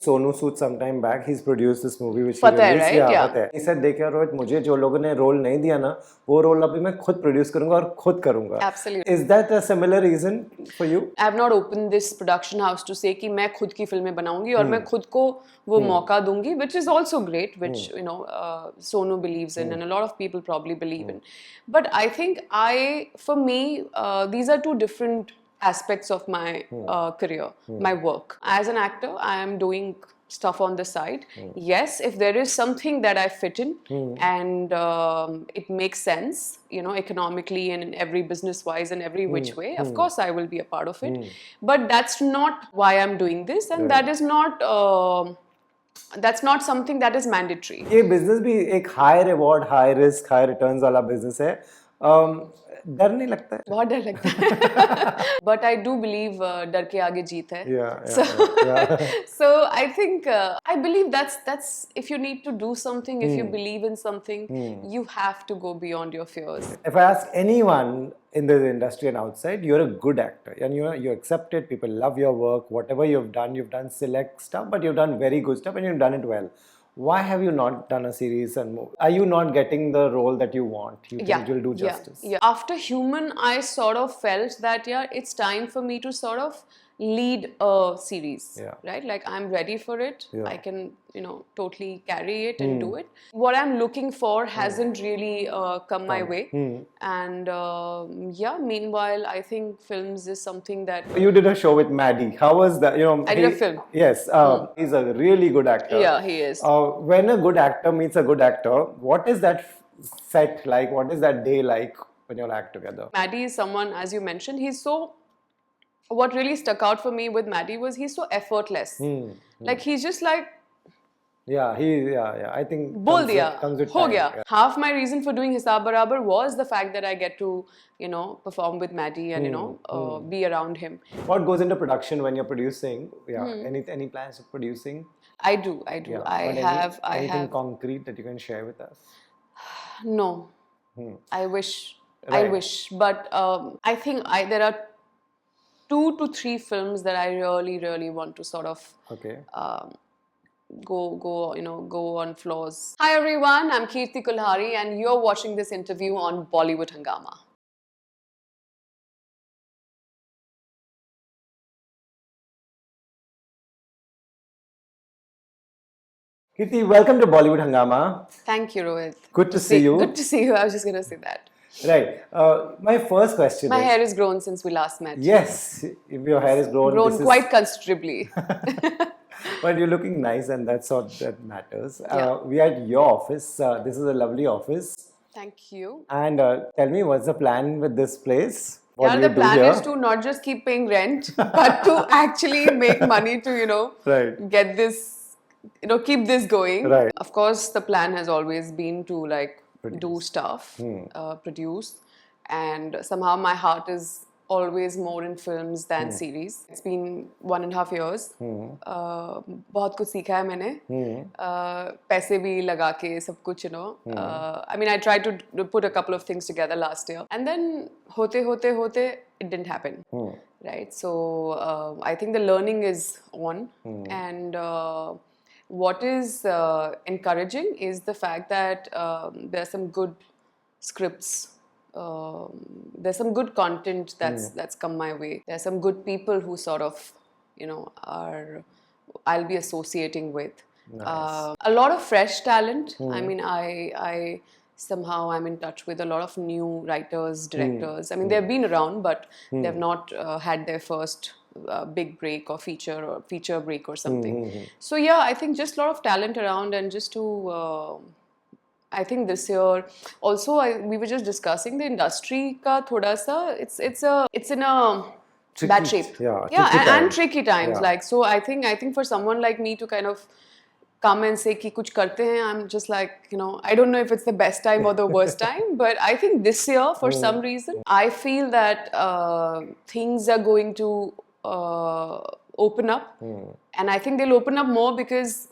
Sonu Sood sometime back, he's produced this movie which he Fateh, released. right? Yeah, Yeah. Fateh. He said, देखिए रोहित, मुझे जो लोगों ने role नहीं दिया ना, वो रोल अभी मैं खुद प्रोड्यूस करूंगा और खुद करूंगा. Absolutely. Is that a similar reason for you? I have not opened this production house to say कि मैं खुद की फिल्में बनाऊंगी और मैं खुद को वो मौका दूंगी, which is also great, which you know Sonu believes in and a lot of people probably believe in. But I think for me, these are two different aspects of my career, my work. As an actor, I am doing stuff on the side. Yes, if there is something that I fit in and it makes sense, you know, economically and in every business wise and every which way, of course I will be a part of it. But that's not why I'm doing this, and that is not that's not something that is mandatory. ये business भी एक high reward, high risk, high returns वाला business है. डर नहीं लगता है? बहुत डर लगता है. But I do believe डर के आगे जीत है. So I think I believe that's if you need to do something, if you believe in something, you have to go beyond your fears. If I ask anyone in the industry and outside, you're a good actor and you accept it. People love your work. Whatever you've done select stuff, but you've done very good stuff and you've done it well. Why have you not done a series and movie? Are you not getting the role that you want? You think you'll do justice? Yeah. After Human, I sort of felt that it's time for me to sort of lead a series, right? Like I'm ready for it. I can, you know, totally carry it and do it. What I'm looking for hasn't really come my way. And meanwhile, I think films is something that... You did a show with Maddie. How was that? You know, I did a film. Yes, he's a really good actor. Yeah, he is. When a good actor meets a good actor, what is that set like? What is that day like when you all act together? Maddie is someone, as you mentioned, he's so... What really stuck out for me with Maddie was he's so effortless. Like he's just like... I think Bol diya, ho gaya. Yeah. Half my reason for doing Hisab Barabar was the fact that I get to, you know, perform with Maddie and, you know, be around him. What goes into production when you're producing? Any plans of producing? I do. Yeah. Anything concrete that you can share with us? No. I wish. Right. I wish. But I think there are 2 to 3 films that I really want to sort of go on floors. Hi everyone, I'm Kirti Kulhari and you're watching this interview on Bollywood Hungama. Kirti, welcome to Bollywood Hungama. Thank you, Rohit. Good to see you. Good to see you. I was just going to say that. Right. My first question My hair is grown since we last met. Yes. If your hair is grown... Grown quite considerably. But you're looking nice and that's what that matters. We are at your office. This is a lovely office. Thank you. And tell me, what's the plan with this place? What do you the do plan here? is to not just keep paying rent, but to actually make money to, you know, get this, you know, keep this going. Right. Of course, the plan has always been to like do stuff, produce, and somehow my heart is always more in films than series. It's been 1.5 years. बहुत कुछ सीखा है मैंने. पैसे भी लगा के सब कुछ, you know. I mean, I tried to put a couple of things together last year, and then होते it didn't happen. Right. So I think the learning is on, and what is encouraging is the fact that there are some good scripts. There's some good content that's come my way. There's some good people who sort of, you know, I'll be associating with. Nice. A lot of fresh talent. I mean, I somehow I'm in touch with a lot of new writers, directors. I mean, they've been around, but they've not had their first big break or feature break or something. So yeah, I think just a lot of talent around, and just to I think this year also we were just discussing the industry ka thoda sa it's in a tricky, bad shape. And tricky times. Like, so I think for someone like me to kind of come and say ki kuch karte hain, I'm just like, you know, I don't know if it's the best time or the worst time, but I think this year for some reason I feel that things are going to open up, and I think they'll open up more because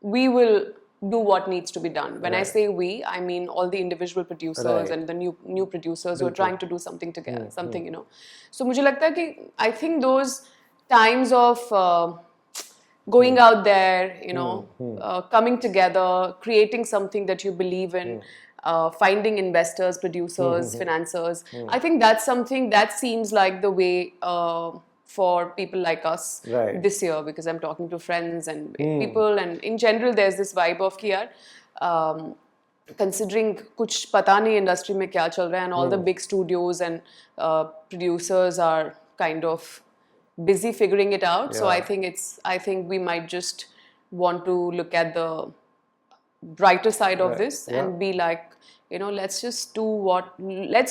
we will do what needs to be done. When I say we, I mean all the individual producers and the new producers who are trying to do something together, something, you know. So मुझे लगता है कि I think those times of going out there, you know, coming together, creating something that you believe in, finding investors, producers, financiers. I think that's something that seems like the way for people like us Right. this year, because I'm talking to friends and people, and in general, there's this vibe of कि यार, considering कुछ पता नहीं industry में क्या चल रहा है, and all the big studios and producers are kind of busy figuring it out. So Yeah. I think we might just want to look at the brighter side of Right. this Yeah. and be like, you know, let's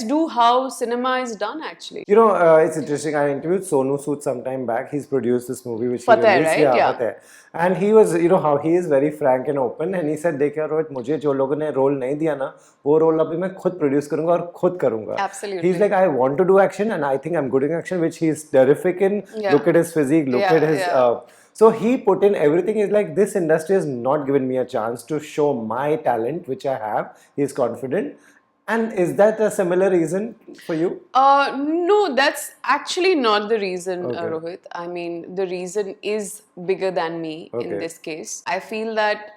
do how cinema is done actually. You know, it's interesting. I interviewed Sonu Sood some time back. He's produced this movie which he Fateh, released. right? Yeah, Yeah. Fateh. And he was, you know, how he is very frank and open. And he said, देखिए रोहित, मुझे जो लोगों ने role नहीं दिया ना, वो role अभी मैं खुद प्रोड्यूस करूंगा और खुद करूंगा. Absolutely. He's like, I want to do action and I think I'm good in action, which he's terrific in. Yeah. Look at his physique. Look Yeah, at his. yeah. So he put in everything. He's like, this industry has not given me a chance to show my talent, which I have. He's confident. And is that a similar reason for you? No, that's actually not the reason, Okay. Rohit. I mean, the reason is bigger than me in Okay. this case. I feel that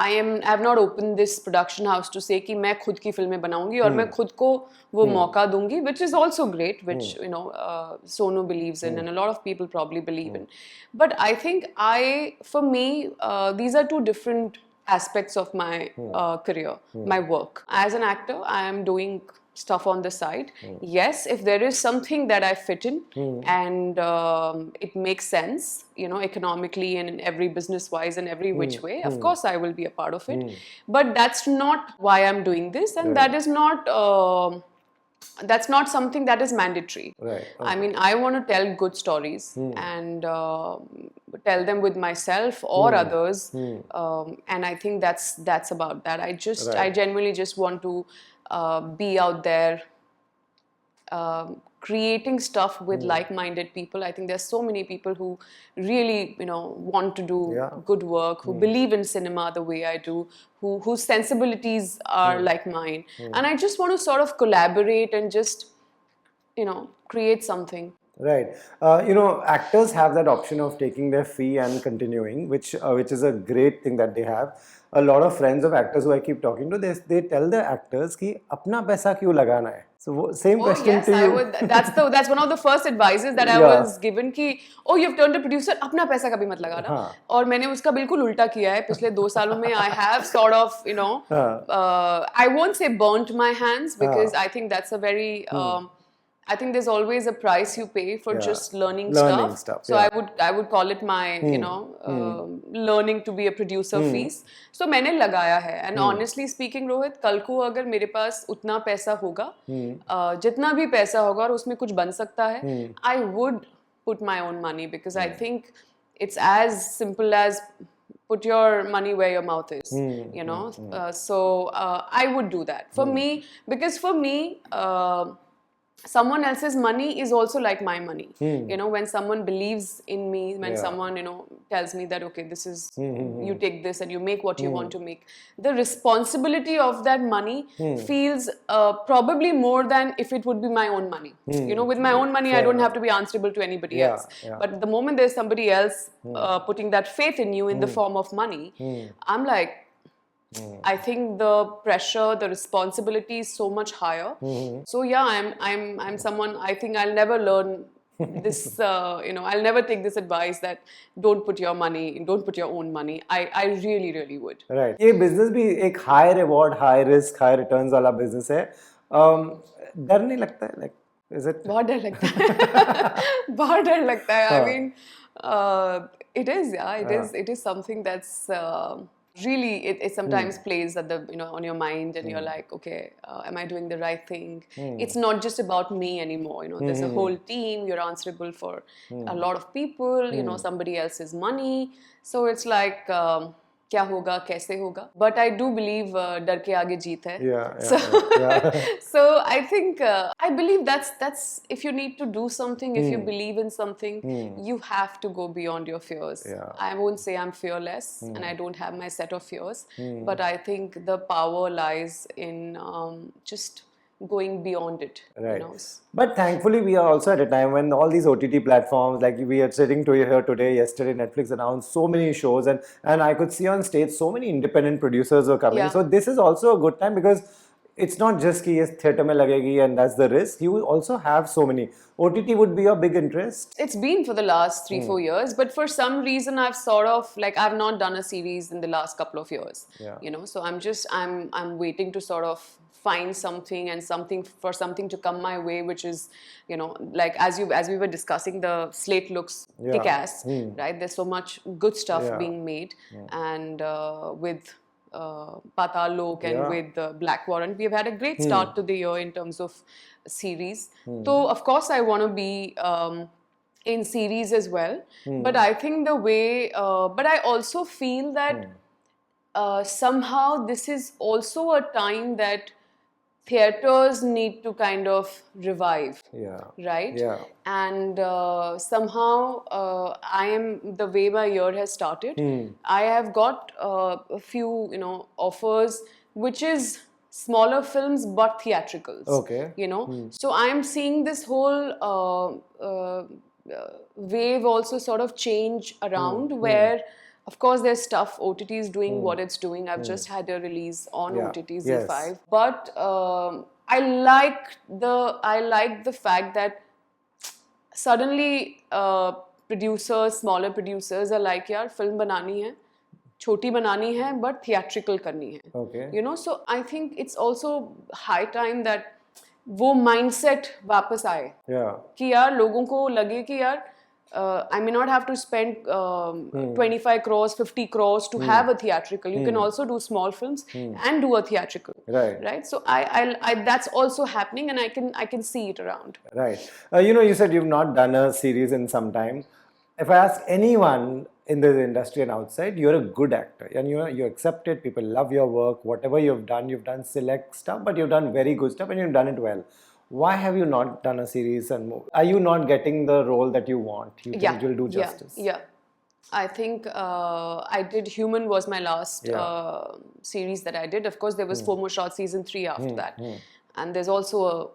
I've not opened this production house to say कि मैं खुद की फिल्में बनाऊंगी और मैं खुद को वो मौका दूंगी, which is also great, which you know Sonu believes in and a lot of people probably believe in. But I think for me, these are two different aspects of my career, my work. As an actor, I am doing stuff on the side. Yes, if there is something that I fit in and it makes sense, you know, economically and in every business wise and every which way, of course I will be a part of it. But that's not why I'm doing this, and that is not that's not something that is mandatory. Right. I mean, I want to tell good stories and tell them with myself or others, and I think that's about that. I genuinely just want to be out there creating stuff with like-minded people. I think there's so many people who really, you know, want to do good work, who believe in cinema the way I do, whose sensibilities are like mine, and I just want to sort of collaborate and just, you know, create something. Right. You know, actors have that option of taking their fee and continuing, which is a great thing that they have. A lot of friends of actors who I keep talking to, they tell the actors कि अपना पैसा क्यों लगाना है. So same question yes, to you. I would. That's one of the first advices that I was given कि oh, you've turned a producer, अपना पैसा कभी मत लगाना. हाँ. और मैंने उसका बिल्कुल उल्टा किया है. पिछले 2 सालों में I have sort of, you know, I won't say burnt my hands because I think that's a very I think there's always a price you pay for just learning stuff. So I would call it my you know learning to be a producer fees. So मैंने लगाया है, and honestly speaking, Rohit, कल को अगर मेरे पास उतना पैसा होगा, जितना भी पैसा होगा और उसमें कुछ बन सकता है, I would put my own money because I think it's as simple as put your money where your mouth is, you know. So I would do that for me, because for me someone else's money is also like my money. You know, when someone believes in me, when someone, you know, tells me that, okay, this is, you take this and you make what you want to make, the responsibility of that money feels probably more than if it would be my own money. You know, with my own money, I don't have to be answerable to anybody else. But the moment there's somebody else putting that faith in you in the form of money, I'm like, I think the pressure, the responsibility is so much higher. So yeah, I'm someone, I think I'll never learn this, you know, I'll never take this advice that don't put your own money. I really, really would. Right. ये business भी एक high reward, high risk, high returns वाला business है. डर नहीं लगता है? Like, is it? बहुत डर लगता है. बहुत डर लगता है. I mean, it is, it is something that's really, it sometimes plays at the, you know, on your mind, and you're like, okay, am I doing the right thing? It's not just about me anymore, you know, there's a whole team, you're answerable for a lot of people, you know, somebody else's money. So it's like, क्या होगा, कैसे होगा? But I do believe डर के आगे जीत है. So I think I believe that's if you need to do something, if you believe in something, you have to go beyond your fears. I won't say I'm fearless and I don't have my set of fears, but I think the power lies in just going beyond it. Right. You know. But thankfully, we are also at a time when all these OTT platforms, like we are sitting to here today, yesterday, Netflix announced so many shows, and I could see on stage so many independent producers were coming. Yeah. So this is also a good time because it's not just कि ये theatre में लगेगी and that's the risk. You will also have so many. OTT would be your big interest. It's been for the last 3-4 years, but for some reason I've sort of like I've not done a series in the last couple of years. Yeah. You know, so I'm waiting to sort of find something and something to come my way, which is, you know, like as we were discussing, the slate looks kick-ass, right? There's so much good stuff being made, and with Patal Lok and with Black Warrant, we've had a great start to the year in terms of series. So of course I want to be in series as well, but I think the way, but I also feel that somehow this is also a time that theaters need to kind of revive. Yeah. Right? Yeah. And somehow I am, the way my year has started, I have got a few, you know, offers, which is smaller films but theatricals. Okay. You know, so I am seeing this whole wave also sort of change around where, of course, there's stuff OTT is doing what it's doing. I've just had a release on OTT Yes. Z5, but I like the fact that suddenly producers, smaller producers are like, यार film बनानी है, छोटी बनानी है, but theatrical करनी है. Okay. You know, so I think it's also high time that वो mindset वापस आए. Yeah. कि यार लोगों को लगे कि यार I may not have to spend 25 crores, 50 crores to have a theatrical. You can also do small films and do a theatrical. Right. Right. So I that's also happening, and I can see it around. Right. You know, you said you've not done a series in some time. If I ask anyone in the industry and outside, you're a good actor, and you're accepted. People love your work. Whatever you've done select stuff, but you've done very good stuff, and you've done it well. Why have you not done a series and more? Are you not getting the role that you want? You think you'll do justice? Yeah. I think I did Human was my last series that I did. Of course, there was FOMO Shot season 3 after that. And there's also a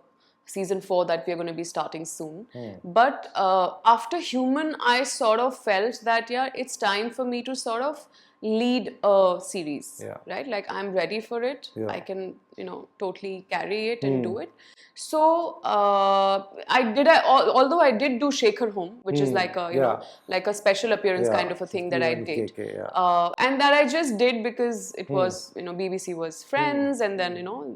season 4 that we're going to be starting soon. But after Human, I sort of felt that, yeah, it's time for me to sort of lead a series, right? Like I'm ready for it. I can, you know, totally carry it and do it. So although I did do Shekhar Home, which is like a, you know, like a special appearance kind of a thing that I did. And that I just did because it was, you know, BBC was friends, and then, you know,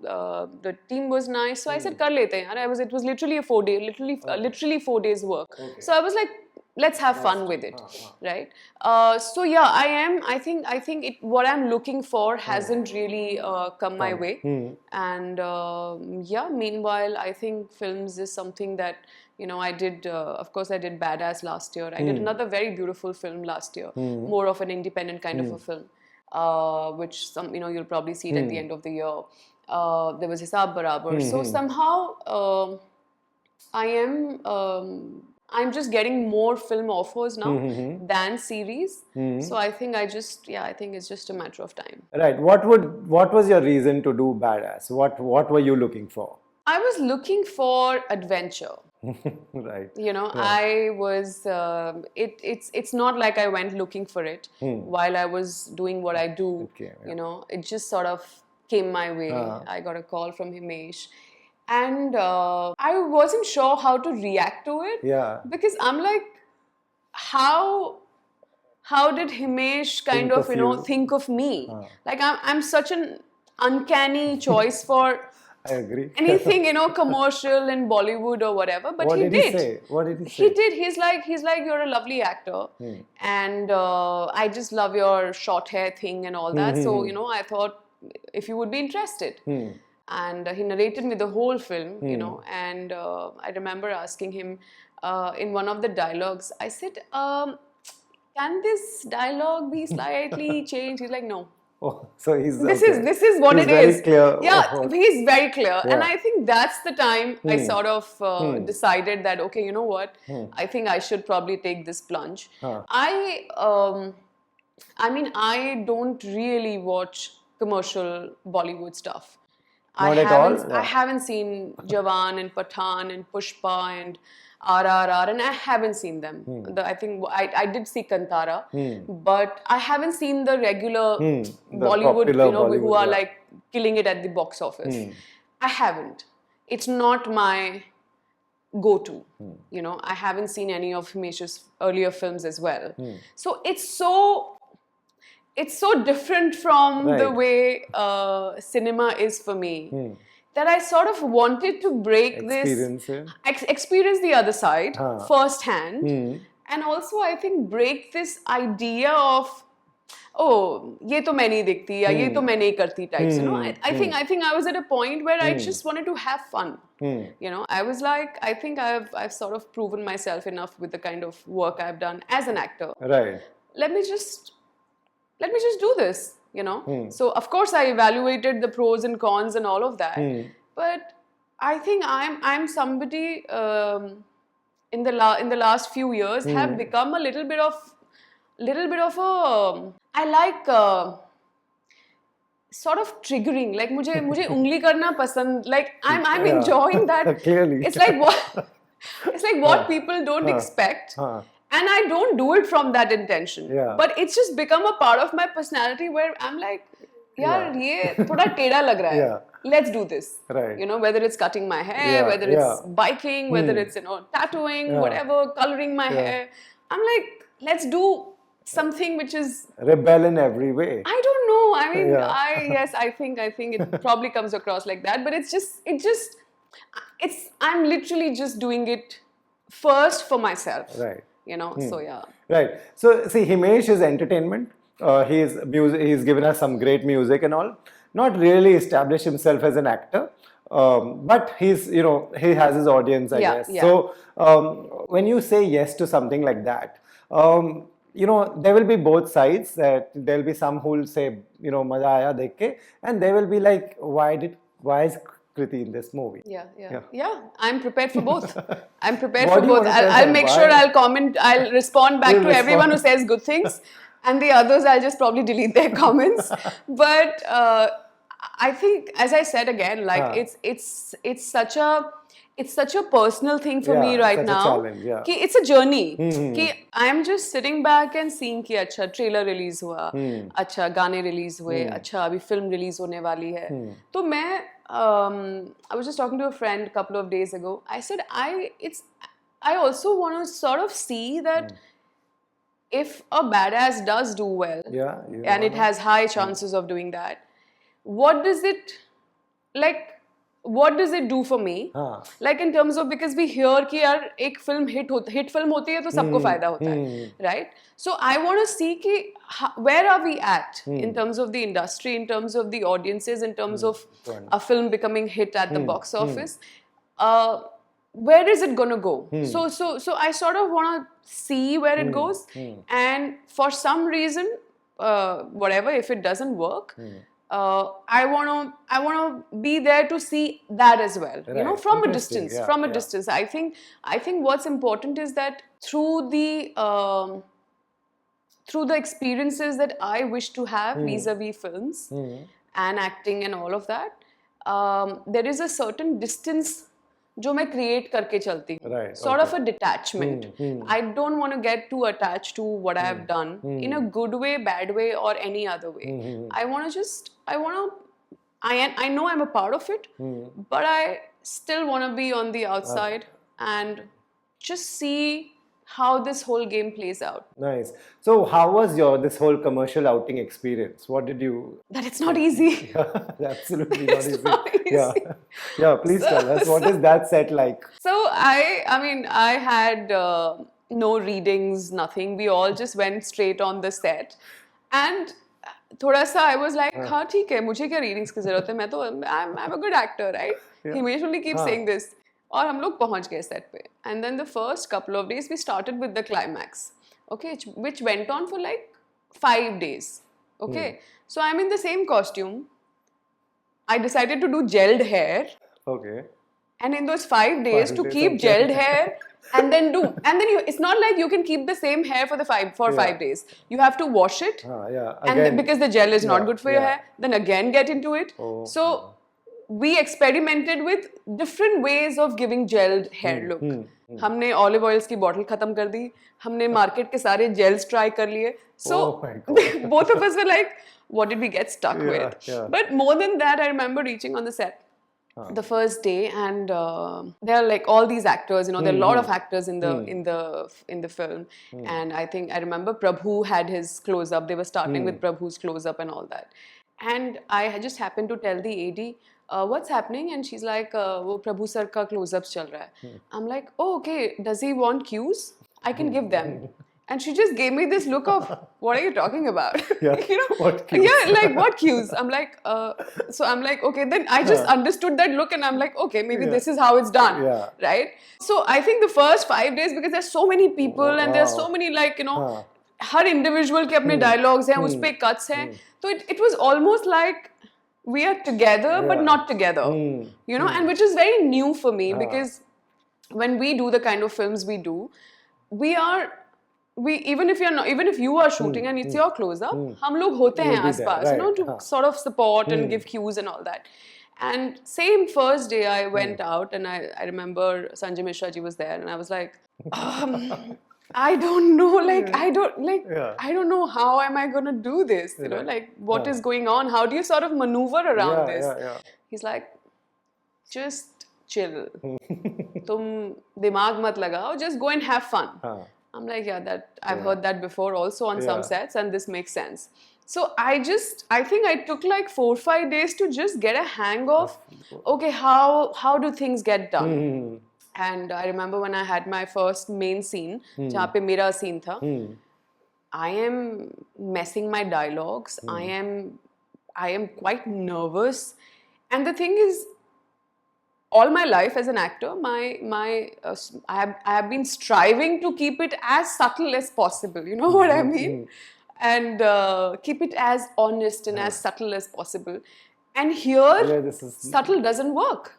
the team was nice. So I said, kar lete hain. It was literally a 4 day, literally 4 days work. So I was like, let's have fun with it, right? So yeah, I think what I'm looking for hasn't really come my way, and yeah. Meanwhile, I think films is something that, you know, I did. Of course, I did Badass last year. I did another very beautiful film last year, more of an independent kind of a film, which you know, you'll probably see it at the end of the year. There was Hisab Barabar. So somehow I'm just getting more film offers now than series. So I think I think it's just a matter of time. Right. What was your reason to do Badass? What were you looking for? I was looking for adventure. Right. You know, I was. It's not like I went looking for it while I was doing what I do. You know, it just sort of came my way. I got a call from Himesh. And I wasn't sure how to react to it. Yeah. Because I'm like, how did Himesh kind of, you know, think of me? Like I'm such an uncanny choice for I agree. anything, you know, commercial in Bollywood or whatever. But What he did he say? What did he say? He did. He's like, you're a lovely actor, and I just love your short hair thing and all that. So, you know, I thought if you would be interested. And he narrated me the whole film, you know, and I remember asking him in one of the dialogues, I said, can this dialogue be slightly changed? He's like, no. Oh, so he's this is what he's it very is. Clear. Yeah, he's very clear. And I think that's the time I sort of decided that, okay, you know what, I think I should probably take this plunge. I mean, I don't really watch commercial Bollywood stuff. Not at all? I haven't seen Jawan and Pathan and Pushpa and RRR, and I haven't seen them. I think I did see Kantara, but I haven't seen the regular Bollywood, popular who Bollywood, are yeah. like killing it at the box office. I haven't. It's not my go-to. I haven't seen any of Himesh's earlier films as well. So it's so different from the Right. way cinema is for me that I sort of wanted to break Experience it. this, experience the other side firsthand, and also I think break this idea of, oh, ये तो मैं नहीं देखती या ये तो मैं नहीं करती types. I think I was at a point where I just wanted to have fun. I was like, I think I've sort of proven myself enough with the kind of work I've done as an actor. Right. Let me just do this. So of course I evaluated the pros and cons and all of that, but I think I'm somebody in the last few years have become a little bit of a I like sort of triggering, like मुझे उंगली करना पसंद, like I'm enjoying that. Clearly. It's like what people don't expect. And I don't do it from that intention. Yeah. But it's just become a part of my personality where I'm like, yaar, ye thoda teda lag raha hai. Yeah. Let's do this. Right. Whether it's cutting my hair, Yeah, whether it's biking, whether it's, tattooing, whatever, coloring my hair. I'm like, let's do something which is... Rebel in every way. I don't know. I mean, Yeah. I think it probably comes across like that. But I'm literally just doing it first for myself. Right. So yeah. Right. So see, Himesh is entertainment. He's given us some great music and all. Not really established himself as an actor, but he has his audience, I guess. Yeah. So when you say yes to something like that, there will be both sides. That there will be some who will say, "Maza aaya dekh ke," and they will be like, "Why is Kriti in this movie?" Yeah. I'm prepared for both. I'm prepared What for do you both. want to tell I'll them? make Why? sure I'll comment. I'll respond back You'll to everyone who respond. says good things, and the others I'll just probably delete their comments. But I think, as I said again, like it's such a personal thing for me right such a now. challenge, yeah. कि it's a journey. कि I'm just sitting back and seeing कि अच्छा trailer release हुआ, अच्छा गाने release हुए, अच्छा अभी film release होने वाली है. तो मैं I was just talking to a friend a couple of days ago. I said I also want to sort of see that if a badass does do well, and it has high chances of doing that, what does it do for me? Like in terms of, because we hear कि यार एक film hit film होती है तो सबको फायदा होता है, right? So I want to see कि where are we at in terms of the industry, in terms of the audiences, in terms of a film becoming hit at the box office. Where is it gonna go? So I sort of want to see where it goes, and for some reason, whatever, if it doesn't work, I want to be there to see that as well. Right. From a Interesting. distance. Yeah, From a yeah. distance. I think what's important is that through the experiences that I wish to have vis-a-vis films and acting and all of that, there is a certain distance जो मैं create करके चलती हूँ. Right, Sort of a detachment. I don't want to get too attached to what I have done in a good way, bad way, or any other way. I know I'm a part of it, but I still want to be on the outside and just see how this whole game plays out. Nice. So how was this whole commercial outing experience? What did you... That it's not easy. Absolutely not It's easy. not easy. Yeah, please tell us, what is that set like? So I had no readings, nothing. We all just went straight on the set, and थोड़ा सा I was like, हाँ ठीक है, मुझे क्या readings की ज़रूरत है? मैं तो I'm a good actor, right? Himesh only keeps saying this. और हम लोग पहुंच गए set पे. And then the first couple of days we started with the climax, okay, which went on for like 5 days, okay. So I'm in the same costume. I decided to do gelled hair. Okay. And in those 5 days, 5 to days keep of gelled hair and then it's not like you can keep the same hair for 5 days. You have to wash it. Yeah. And Again, because the gel is not good for your yeah. hair, then again get into it. Oh. So we experimented with different ways of giving gelled hair look. हमने olive oils की bottle खत्म कर दी, हमने market के सारे gels try कर लिए. So Oh my God. both of us were like, what did we get stuck with? yeah. But more than that, I remember reaching on the set the first day, and there are like all these actors, you know, there are a lot of actors in the film, and I remember Prabhu had his close up. They were starting with Prabhu's close up and all that, and I had just happened to tell the AD, what's happening, and she's like, वो Prabhu sir का close ups चल रहा है. I'm like, oh okay, does he want cues? I can give them. And she just gave me this look of, what are you talking about? Yeah, you know, what cues? yeah, like what cues? I'm like, so I'm like, okay, then I just understood that look, and I'm like, okay, maybe this is how it's done, Yeah. right? So I think the first 5 days, because there's so many people and there's so many, like, you know, her individual के अपने dialogues हैं, उस पे cuts हैं, so it was almost like we are together but not together, you know, and which is very new for me, because when we do the kind of films we do, we even if you are shooting and it's your close up, हम लोग होते हैं You'll be आसपास, there, you know, right, to sort of support and give cues and all that. And same first day I went out, and I remember Sanjay Mishra ji was there, and I was like, I don't know, like I don't know how am I going to do this, you know, like what is going on, how do you sort of maneuver around this? He's like, just chill, तुम दिमाग मत लगाओ, just go and have fun. I'm like, yeah, that I've heard that before also on some sets, and this makes sense. So I think I took like 4 or 5 days to just get a hang of, okay, how do things get done? And I remember when I had my first main scene, जहाँ पे मेरा scene था, I am messing my dialogues. I am quite nervous, and the thing is, all my life as an actor, I have been striving to keep it as subtle as possible. You know what I mean? And keep it as honest and as subtle as possible. And here, subtle doesn't work.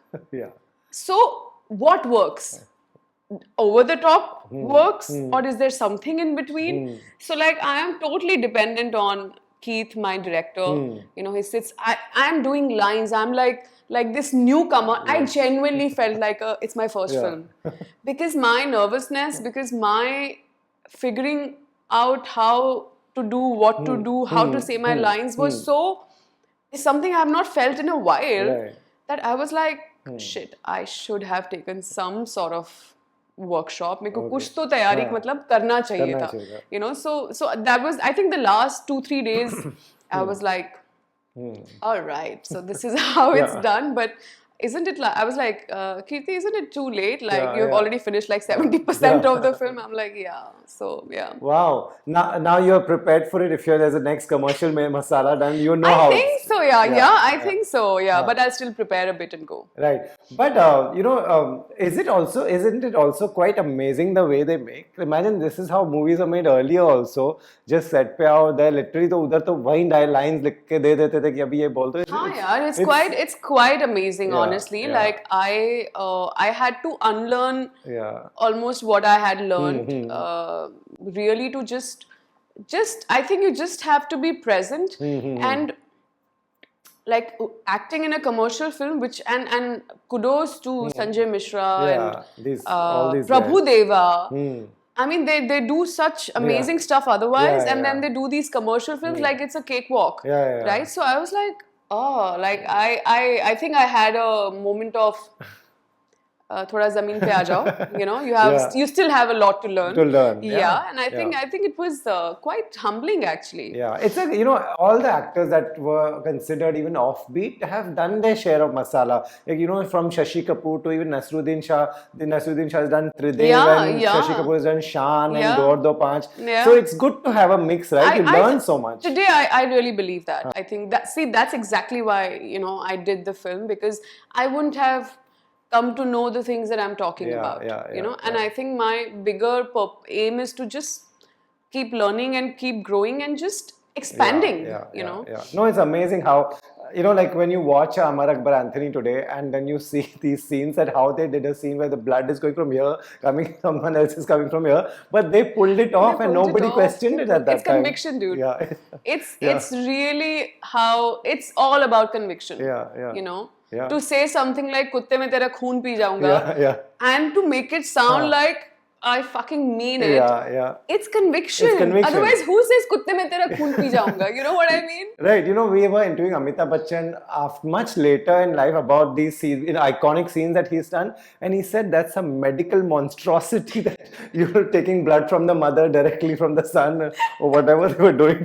So, what works? Over the top works, or is there something in between? So, like, I am totally dependent on Keith, my director. You know, he sits. I am doing lines. I'm like this newcomer. I genuinely felt like it's my first film, because my nervousness, because my figuring out how to do, what to do, how to say my lines was something I have not felt in a while, that I was like, shit, I should have taken some sort of workshop. मेरे को कुछ तो तैयारी मतलब करना चाहिए था, you know. So that was, I think, the last 2-3 days I was like, all right, so this is how it's done. But isn't it like, I was like, Kirti, isn't it too late? Like, you've already finished like 70% of the film. I'm like, yeah. So yeah. Wow. Now you're prepared for it. If there's a next commercial masala done, you know how. I think so. Yeah. I think so. Yeah. But I'll still prepare a bit and go. Right. But you know, isn't it also quite amazing the way they make? Imagine this is how movies are made earlier also. Just set पे आओ, there literally तो उधर तो वही lines लिख के दे देते थे कि अभी ये बोल दो. हाँ यार, it's quite amazing. Honestly, like I had to unlearn almost what I had learned, really, to just I think you just have to be present, and like acting in a commercial film, which and kudos to Sanjay Mishra and Prabhu Deva. I mean, they do such amazing stuff otherwise, and then they do these commercial films like it's a cakewalk, right? So I was like, oh, like I think I had a moment of थोड़ा ज़मीन पे आ जाओ, you know, you still have a lot to learn. And I think it was quite humbling, actually. It's like, you know, all the actors that were considered even offbeat have done their share of masala. Like, you know, from Shashi Kapoor to even Nasruddin Shah. Nasruddin Shah has done Tridev, and Shashi Kapoor has done Shaan and Door Do Panch. So it's good to have a mix, right? You learn so much. Today, I really believe that. I think that's exactly why, you know, I did the film, because I wouldn't have come to know the things that I'm talking about, you know, and I think my bigger aim is to just keep learning and keep growing and just expanding, you know. No, it's amazing how, you know, like when you watch Amar Akbar Anthony today, and then you see these scenes and how they did a scene where the blood is going from here, someone else is coming from here, but they pulled it off and nobody questioned it at that time. It's conviction, dude. It's really how, it's all about conviction, you know. Yeah. to say something like कुत्ते में तेरा खून P जाऊंगा Yeah. and to make it sound like I fucking mean it. Yeah. It's conviction. It's conviction. Otherwise, who says कुत्ते में तेरा खून P जाऊंगा? You know what I mean? Right, we were interviewing Amitabh Bachchan after, much later in life about these iconic scenes that he's done, and he said that's a medical monstrosity that you're taking blood from the mother directly from the son or whatever they were doing.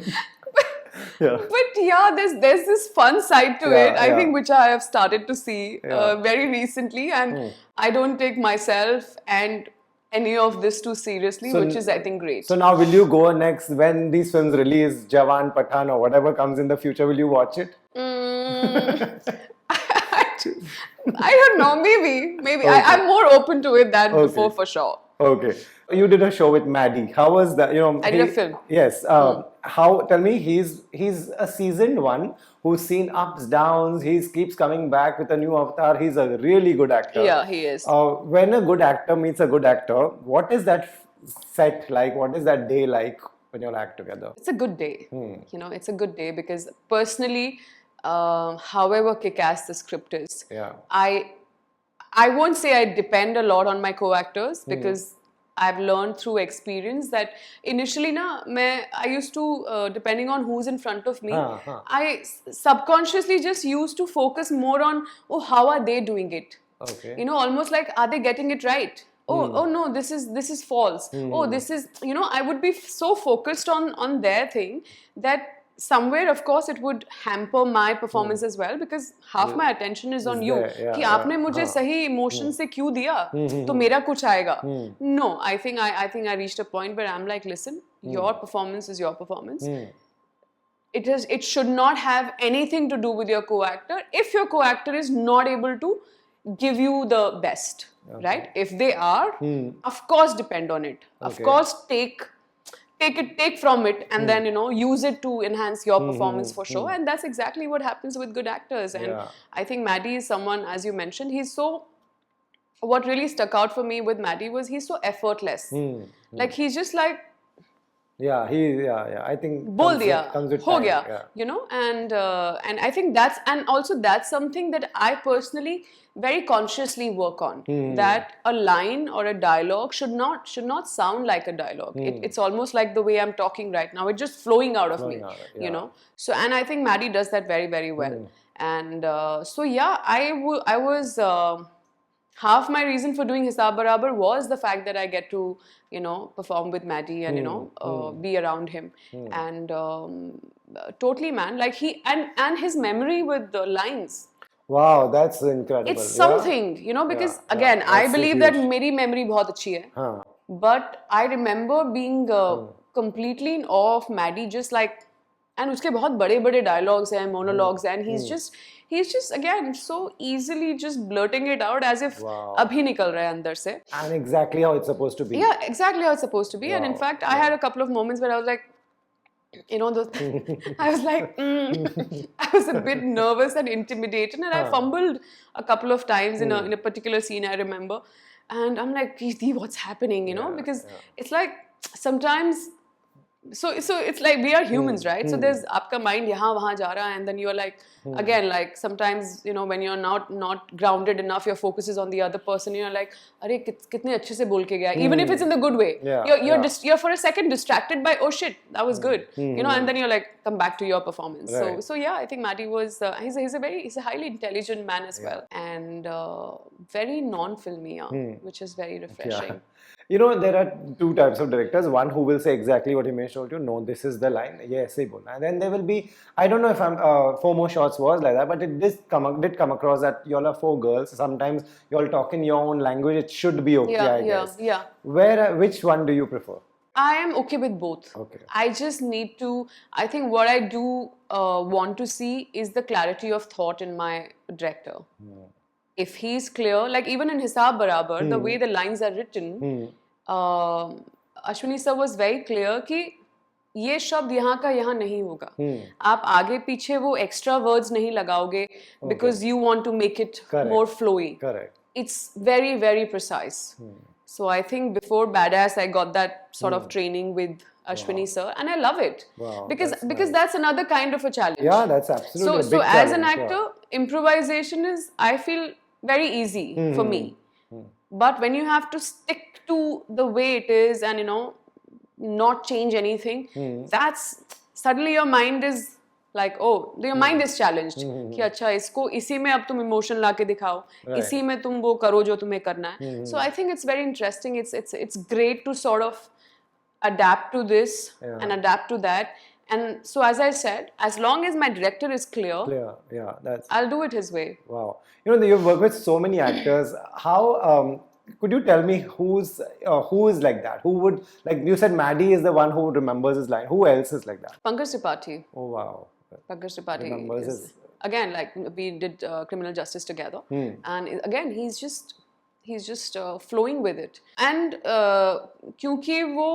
Yeah. But yeah, there's this fun side to Yeah, it, I yeah. think, which I have started to see Yeah. very recently, and I don't take myself and any of this too seriously, So- which is, I think, great. So now, will you go next when these films release, Jawan, Pathan, or whatever comes in the future? Will you watch it? I don't know, maybe. I'm more open to it than before, for sure. Okay. You did a show with Maddie. How was that? I did a film. Yes. How? Tell me. He's a seasoned one who's seen ups, downs. He keeps coming back with a new avatar. He's a really good actor. Yeah, he is. When a good actor meets a good actor, what is that set like? What is that day like when you all act together? It's a good day. It's a good day because personally, however kick-ass the script is, Yeah. I won't say I depend a lot on my co-actors because I've learned through experience that initially I used to, depending on who's in front of me, I subconsciously just used to focus more on, how are they doing it? Okay. Almost like, are they getting it right? Oh no, this is false. Oh, this is, I would be so focused on their thing that somewhere, of course, it would hamper my performance as well because half my attention is on you. कि आपने मुझे सही emotion से क्यों दिया? तो मेरा कुछ आएगा. No, I think I reached a point where I'm like, listen, your performance is your performance. It should not have anything to do with your co-actor. If your co-actor is not able to give you the best, right? If they are, of course, depend on it. Of course, take from it and then use it to enhance your performance for sure. And that's exactly what happens with good actors. And I think Maddie is someone, as you mentioned, what really stuck out for me with Maddie was he's so effortless. Like he's just like, I think बोल दिया, comes with हो time. गया, and I think that's something that I personally very consciously work on. That a line or a dialogue should not sound like a dialogue. It's almost like the way I'm talking right now. It's just flowing out of me, So, and I think Maddie does that very, very well. And so yeah, I was. Half my reason for doing Hisab Barabar was the fact that I get to, perform with Maddie and, be around him. And totally, man, like and his memory with the lines. Wow, that's incredible. It's something, because again, I believe that मेरी memory बहुत अच्छी है. But I remember being completely in awe of Maddie, just like, and उसके बहुत बड़े dialogues हैं, monologues, and he's just again so easily just blurting it out as if अभी निकल रहा है अंदर से. And exactly how it's supposed to be. Yeah, exactly how it's supposed to be. And in fact, I had a couple of moments where I was like, I was like, I was a bit nervous and intimidated, and I fumbled a couple of times in a particular scene, I remember. And I'm like, Preeti, what's happening, because it's like sometimes. So it's like we are humans, right? So there's आपका mind यहाँ वहाँ जा रहा है, and then you're like, again, like sometimes, when you're not grounded enough, your focus is on the other person. You're like, अरे कितने अच्छे से बोल के गया, even if it's in the good way. You're for a second distracted by, oh shit, that was good, and then you're like, come back to your performance. Right. So yeah, I think Maddie was he's a highly intelligent man as well, and very non-filmy, which is very refreshing. There are two types of directors. One who will say exactly what Himesh told you. No, this is the line. Yes, say bolna. And then there will be, I don't know if Four More Shots was like that, but it did come across that y'all are four girls. Sometimes y'all talk in your own language. It should be okay, I guess. Yeah. Which one do you prefer? I am okay with both. Okay. I just need to, I think what I do want to see is the clarity of thought in my director. If he's clear, like even in Hisab Barabar, the way the lines are written, Ashwini sir was very clear कि ये शब्द यहाँ का यहाँ नहीं होगा. आप आगे पीछे वो extra words नहीं लगाओगे because you want to make it more flowy. Correct. It's very, very precise. So I think before Badass, I got that sort of training with Ashwini sir, and I love it. Wow, Because that's another kind of a challenge. Yeah, that's absolutely a So big as an challenge, actor, yeah. improvisation is, I feel, very easy for me. But when you have to stick to the way it is and not change anything, that's suddenly your mind is like, oh, your mind is challenged कि अच्छा इसको इसी में अब तुम emotion लाके दिखाओ, इसी में तुम वो करो जो तुम्हें करना है. So I think it's very interesting. It's great to sort of adapt to this and adapt to that. And so, as I said, as long as my director is clear, Yeah, that's I'll do it his way. wow. You've worked with so many actors. How could you tell me who is like that? Who would, like you said, Maddie is the one who remembers his line. Who else is like that? Pankaj Tripathi. Oh wow. Pankaj Tripathi Remembers is, again, like we did Criminal Justice together, and again he's just flowing with it. And क्योंकि वो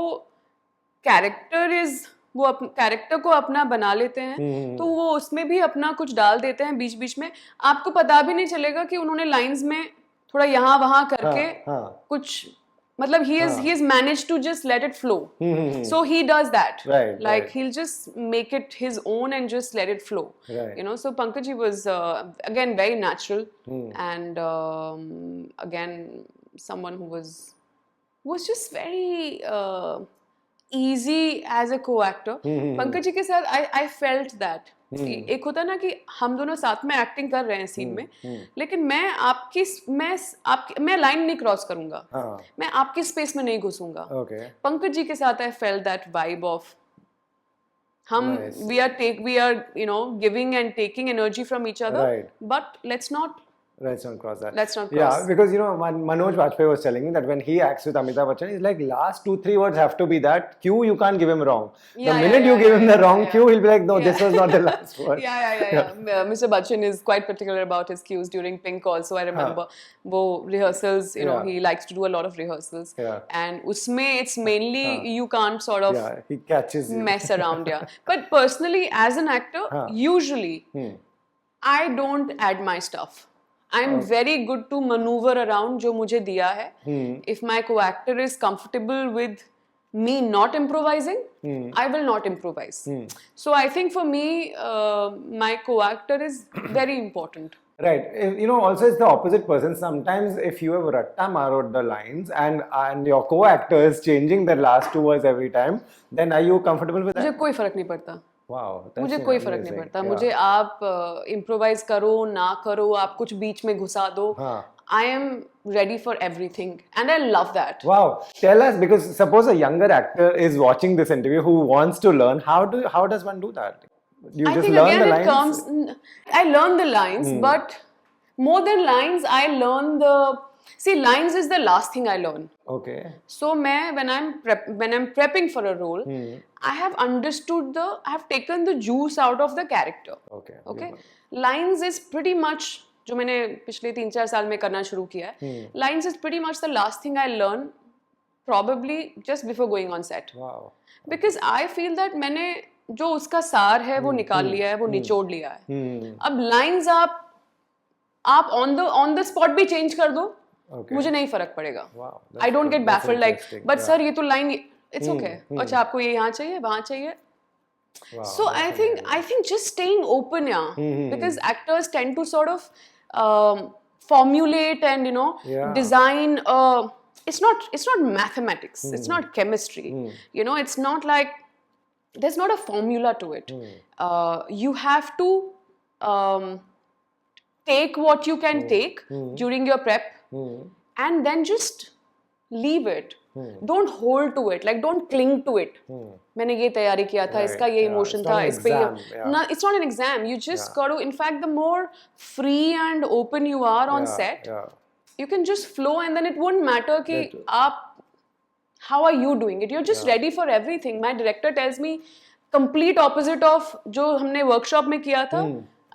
वो character को अपना बना लेते हैं, तो वो उसमें भी अपना कुछ डाल देते हैं बीच बीच में. आपको पता भी नहीं चलेगा कि उन्होंने लाइंस में थोड़ा यहाँ वहाँ करके कुछ, मतलब he has managed to just let it flow. So he does that. Right. He'll just make it his own and just let it flow. Right. So Pankaj was again very natural, and again someone who was just very easy as a co-actor. Pankaj ji के साथ I felt that. एक होता ना कि हम दोनों साथ में एक्टिंग कर रहे हैं सीन में, लेकिन मैं लाइन नहीं क्रॉस करूंगा, मैं आपकी स्पेस में नहीं घुसूंगा. पंकज जी के साथ I felt that vibe of हम we are giving and taking energy from each other, but let's not cross that. Let's not cross. Yeah, because Manoj Bajpayee was telling me that when he acts with Amitabh Bachchan, he's like, last 2-3 words have to be that cue, you can't give him wrong. The minute you give him the wrong cue, he'll be like, no, this was not the last word. Mr. Bachchan is quite particular about his cues during Pink also. I remember wo rehearsals, he likes to do a lot of rehearsals. And usme it's mainly you can't sort of he catches you. Mess around. But personally, as an actor, usually I don't add my stuff. I'm very good to maneuver around जो मुझे दिया है. If my co-actor is comfortable with me not improvising, I will not improvise. So I think for me, my co-actor is very important. Right. Also it's the opposite person. Sometimes if you have ratta marod the lines and your co-actor is changing the last 2 words every time, then are you comfortable with that? मुझे कोई फर्क नहीं पड़ता. मुझे कोई फर्क नहीं पड़ता. मुझे आप इम्प्रोवाइज करो ना करो, आप कुछ बीच में घुसा दो, I am ready for everything, and I love that. Wow. Tell us, because suppose a younger actor is watching this interview who wants to learn, how does one do that? You I just think learn again the it lines? I learn the lines, but more than lines, I learn lines is the last thing I learn. Okay. So when I'm prepping for a role, I have taken the juice out of the character. Okay. Lines is pretty much जो मैंने पिछले 3-4 साल में करना शुरू किया है. Lines is pretty much the last thing I learn, probably just before going on set. Wow. Because I feel that मैंने जो उसका सार है वो निकाल लिया है, वो निचोड़ लिया है. अब लाइंस आप ऑन द स्पॉट भी चेंज कर दो, मुझे नहीं फरक पड़ेगा. I don't get baffled like, but sir ये तो लाइन, इट्स ओके, अच्छा आपको ये यहाँ चाहिए, वहाँ चाहिए. So I think just staying open, because actors tend to sort of formulate and design. It's not mathematics. It's not chemistry. It's not like there's not a formula to it. You have to take what you can take during your prep, and then just leave it. Don't hold to it, like don't cling to it. मैंने ये तैयारी किया था, इसका ये emotion था, इस पे ये. No, it's not an exam. You just got to. In fact, the more free and open you are on set, you can just flow, and then it won't matter कि आप how are you doing it. You're just ready for everything. My director tells me complete opposite of जो हमने workshop में किया था.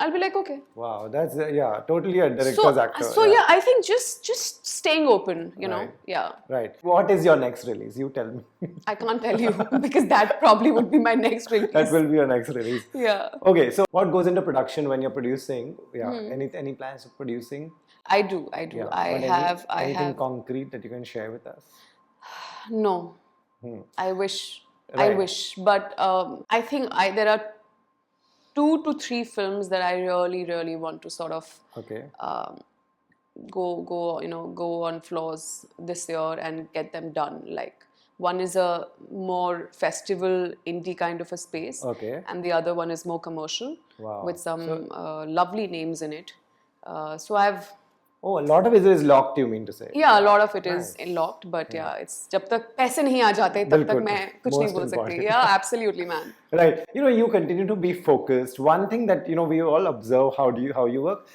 I'll be like, okay. Wow, that's yeah, totally a director's actor. So yeah, I think just staying open, you know. Right. Yeah. Right. What is your next release? You tell me. I can't tell you because that probably would be my next release. That will be your next release. Yeah. Okay, so what goes into production when you're producing? Yeah. Hmm. Any plans of producing? I do. Yeah. I But have. I anything have. concrete that you can share with us? No. I wish. I Right. wish. But I think there are 2 to 3 films that I really want to sort of Okay. go on floors this year and get them done. Like one is a more festival indie kind of a space, Okay. and the other one is more commercial Wow. with some lovely names in it. So I've Oh, a lot of it is locked, you mean to say? yeah, a lot of it is locked, but yeah, it's जब तक पैसे नहीं आ जाते तब तक बिल्कुल. मैं कुछ नहीं Most बोल सकती. important. Yeah, absolutely, man. Right. You continue to be focused. One thing that, we all observe how you work,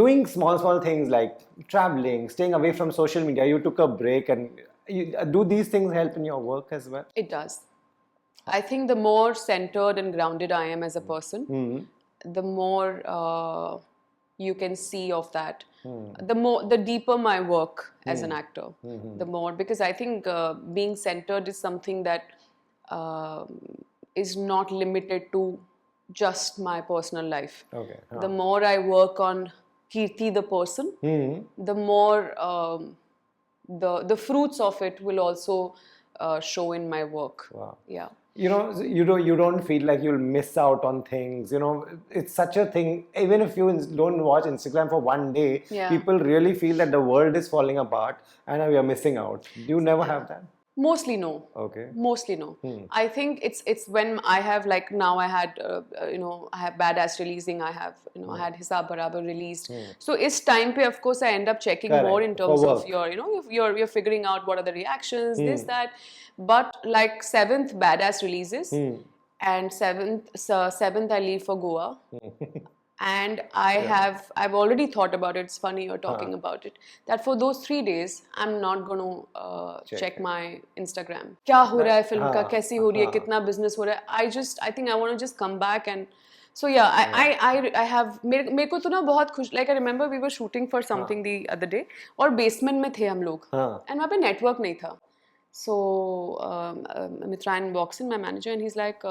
doing small things like traveling, staying away from social media. You took a break and do these things help in your work as well? It does. I think the more centered and grounded I am as a person, the more you can see of that. The deeper my work as an actor, the more, because I think being centered is something that is not limited to just my personal life. Okay. The more I work on Kirti the person, the more the fruits of it will also show in my work. Wow. Yeah. You don't feel like you'll miss out on things. It's such a thing. Even if you don't watch Instagram for one day, Yeah. people really feel that the world is falling apart and we are missing out. Do you never have that? Mostly no. Okay. Mostly no. I think it's when I have, like, now I had I have Badass releasing. I have I had Hisab Barabar released. So it's time pe, of course, I end up checking Correct. more in For terms of work. you're figuring out what are the reactions, this, that. But like 7th Badass releases, and 7th I leave for Goa. And I've already thought about it. It's funny you're talking about it. That for those 3 days, I'm not going to check my Instagram. क्या हो रहा है film का, कैसी हो रही है, कितना business हो रहा है. I think I want to just come back and so yeah, I have मेरे को तो ना बहुत खुश, like I remember we were shooting for something the other day और basement में थे हम लोग and वहाँ पे network नहीं था. So Mitrayan walks in, my manager, and he's like,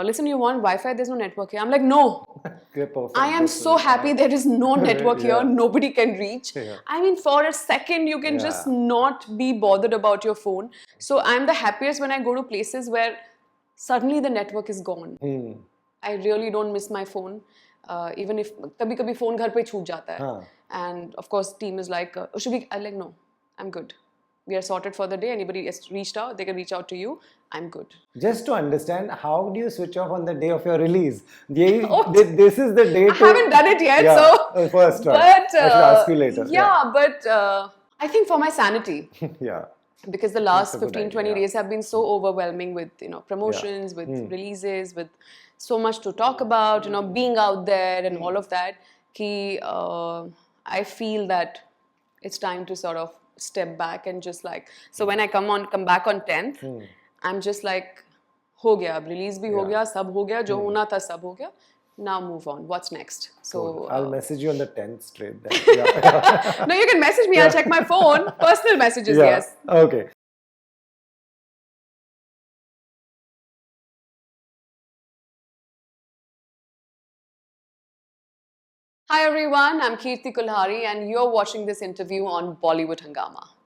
listen, you want Wi-Fi? There's no network here. I'm like, no. Perfect. I am so happy there is no network Yeah. here. Nobody can reach. Yeah. I mean, for a second, you can just not be bothered about your phone. So I'm the happiest when I go to places where suddenly the network is gone. I really don't miss my phone. Even if कभी-कभी phone घर पे छूट जाता है. And of course, team is like, I'm like, no, I'm good. We are sorted for the day. Anybody has reached out, they can reach out to you. I'm good. Just to understand, how do you switch off on the day of your release? This is the day I haven't done it yet, yeah, so. First one. But, I should ask you later. Yeah, but I think for my sanity. Yeah. Because the last That's a good 15-20 idea. days have been so overwhelming with promotions, with releases, with so much to talk about, being out there and all of that. I feel that it's time to sort of step back and just like, so when I come back on 10th, I'm just like, हो गया, अब release भी हो गया, सब हो गया, जो होना था सब हो गया. Now move on. What's next? So I'll message you on the 10th straight then. Yeah. no, you can message me. I'll check my phone. Personal messages, Yeah. yes. Okay. Hi everyone, I'm Kirti Kulhari and you're watching this interview on Bollywood Hangama.